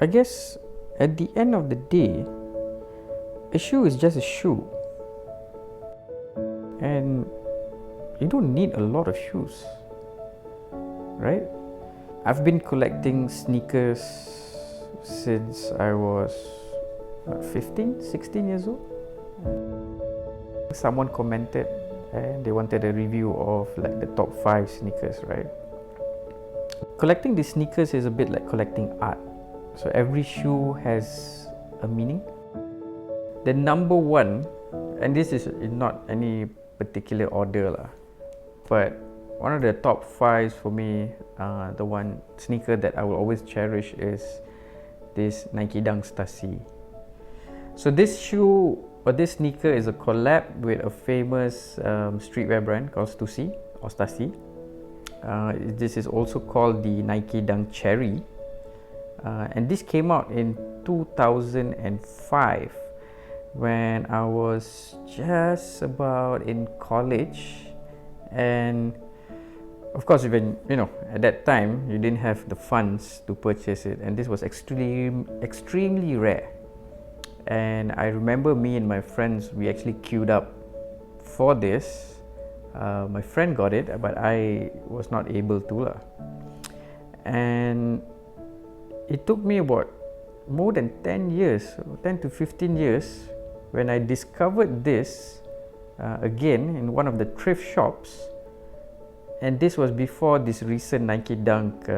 I guess at the end of the day, a shoe is just a shoe, and you don't need a lot of shoes, right? I've been collecting sneakers since I was 15, 16 years old. Someone commented and they wanted a review of like the top 5 sneakers, right? Collecting these sneakers is a bit like collecting art. So every shoe has a meaning. The number one, and this is not any particular order lah, but one of the top 5 for me, the one sneaker that I will always cherish is this Nike Dung Stasi. So this shoe or this sneaker is a collab with a famous streetwear brand called Stasi or Stasi. This is also called the Nike Dunk Cherry, and this came out in 2005 when I was just about in college. And of course, even at that time you didn't have the funds to purchase it, and this was extremely rare. And I remember me and my friends, we actually queued up for this. My friend got it, but I was not able to. And it took me about more than 10 years, 10 to 15 years, when I discovered this again in one of the thrift shops. And this was before this recent Nike Dunk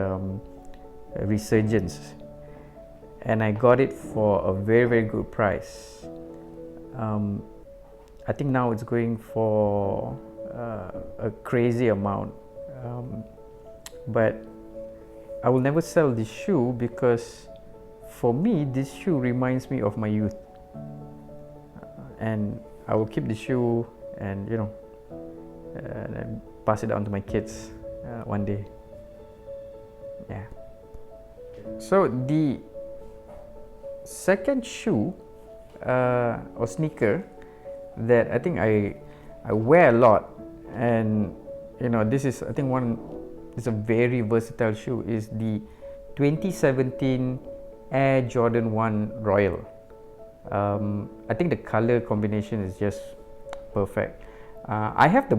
resurgence. And I got it for a very, very good price. I think now it's going for a crazy amount. But I will never sell this shoe because for me, this shoe reminds me of my youth. And I will keep the shoe and and pass it on to my kids one day. Yeah. So the second shoe or sneaker that I think I wear a lot, and this is, I think, it's a very versatile shoe, is the 2017 Air Jordan 1 Royal. I think the color combination is just perfect. I have the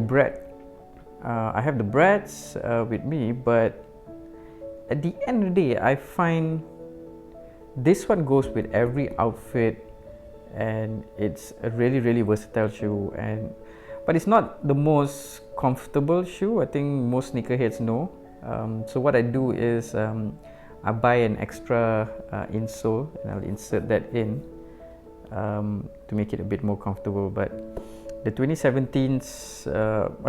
Brads with me, but at the end of the day, I find this one goes with every outfit, and it's a really, really versatile shoe. But it's not the most comfortable shoe. I think most sneakerheads know. So what I do is I buy an extra insole and I'll insert that in to make it a bit more comfortable. But the 2017s,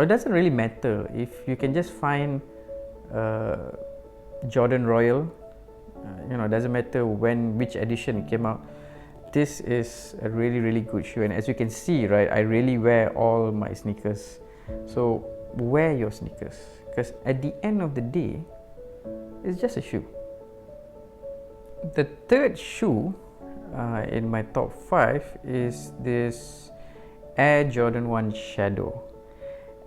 it doesn't really matter if you can just find Jordan Royal. It doesn't matter which edition it came out. This is a really, really good shoe, and as you can see, right, I really wear all my sneakers. So wear your sneakers, because at the end of the day, it's just a shoe. The third shoe in my top 5 is this Air Jordan 1 Shadow,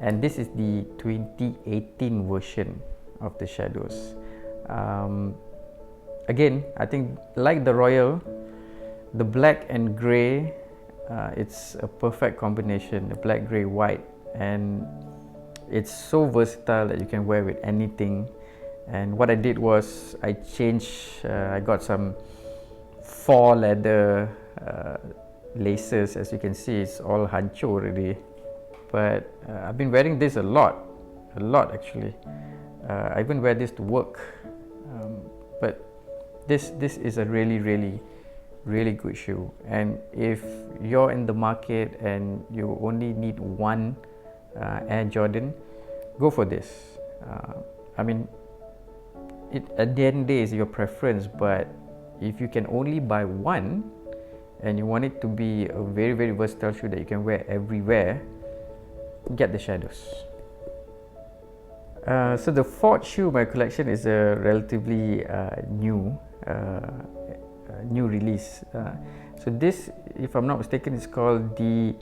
and this is the 2018 version of the Shadows. Again, I think like the Royal, the black and grey, it's a perfect combination, the black, grey, white, and it's so versatile that you can wear with anything. And what I did was I got some 4 leather laces. As you can see, it's all hancho already, but I've been wearing this a lot actually. I even wear this to work, but this is a really, really, really good shoe. And if you're in the market and you only need one Air Jordan, go for this. I mean, at the end of the day, it's your preference, but if you can only buy one and you want it to be a very, very versatile shoe that you can wear everywhere, get the Shadows. So the fourth shoe in my collection is a relatively new release. So this, if I'm not mistaken, is called the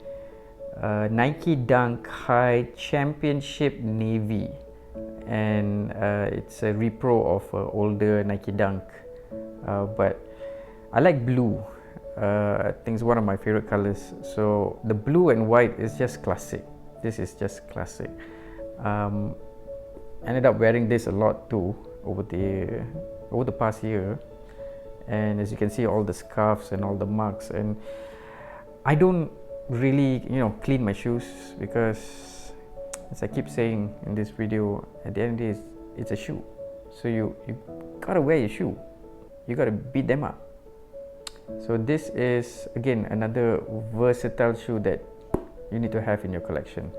Nike Dunk High Championship Navy, and it's a repro of older Nike Dunk, but I like blue. I think it's one of my favorite colors. So the blue and white is just classic. This is just classic. Ended up wearing this a lot too over the past year, and as you can see, all the scarves and all the mugs. And I don't really, clean my shoes because, as I keep saying in this video, at the end of the day, it's a shoe. So you gotta wear your shoe. You gotta beat them up. So this is again another versatile shoe that you need to have in your collection.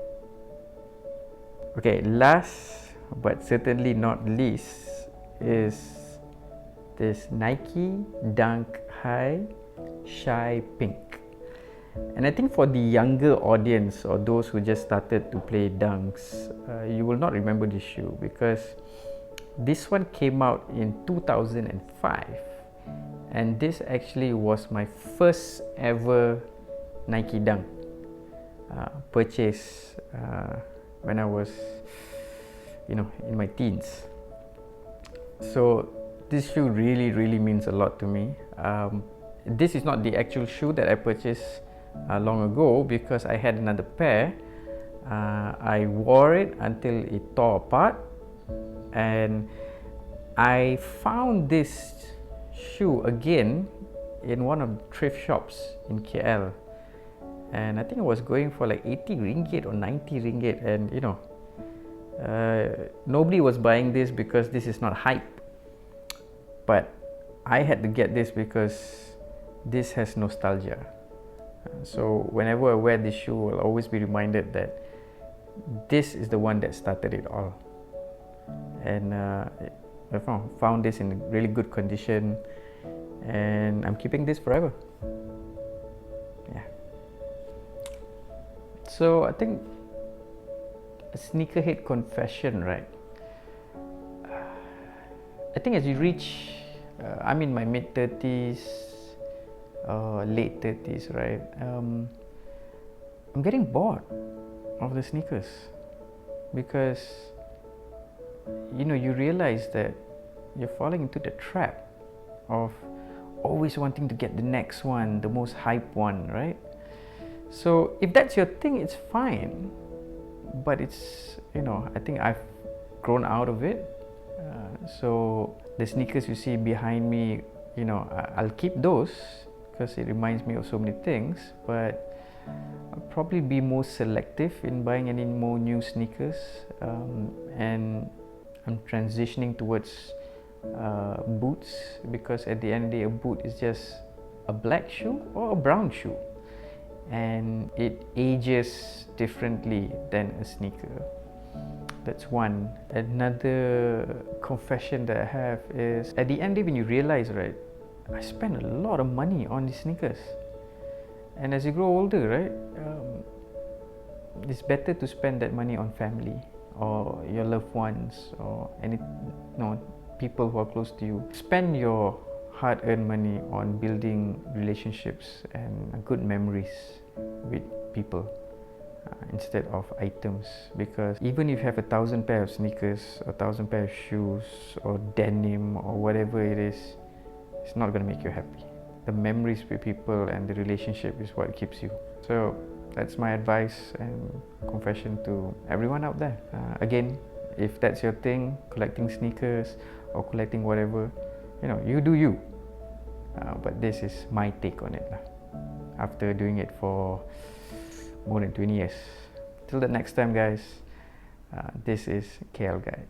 Okay, last but certainly not least is this Nike Dunk High Shy Pink. And I think for the younger audience or those who just started to play dunks, you will not remember this shoe because this one came out in 2005, and this actually was my first ever Nike Dunk purchase when I was, in my teens. So this shoe really means a lot to me. This is not the actual shoe that I purchased long ago because I had another pair. I wore it until it tore apart, and I found this shoe again in one of the thrift shops in KL, and I think I was going for like 80 ringgit or 90 ringgit, and nobody was buying this because this is not hype, but I had to get this because this has nostalgia. So whenever I wear this shoe, I'll always be reminded that this is the one that started it all. And I found this in really good condition, and I'm keeping this forever. Yeah. So I think a sneakerhead confession, right? I think as you reach, I'm in my mid 30s, late 30s, right? I'm getting bored of the sneakers because you realize that you're falling into the trap of always wanting to get the next one, the most hype one, right? So if that's your thing, it's fine, but it's, I think I've grown out of it. So the sneakers you see behind me, I'll keep those because it reminds me of so many things, but I'll probably be more selective in buying any more new sneakers, and I'm transitioning towards boots, because at the end of the day, a boot is just a black shoe or a brown shoe, and it ages differently than a sneaker. That's one. Another confession that I have is, at the end of the day, when you realize, right, I spend a lot of money on these sneakers, and as you grow older, right, it's better to spend that money on family or your loved ones or people who are close to you. Spend your hard-earned money on building relationships and good memories with people instead of items, because even if you have 1,000 pair of sneakers, 1,000 pair of shoes or denim or whatever it is, it's not going to make you happy. The memories with people and the relationship is what keeps you. So that's my advice and confession to everyone out there. Again, if that's your thing, collecting sneakers or collecting whatever, you do you. But this is my take on it after doing it for more than 20 years. Till the next time, guys, this is KL Guide.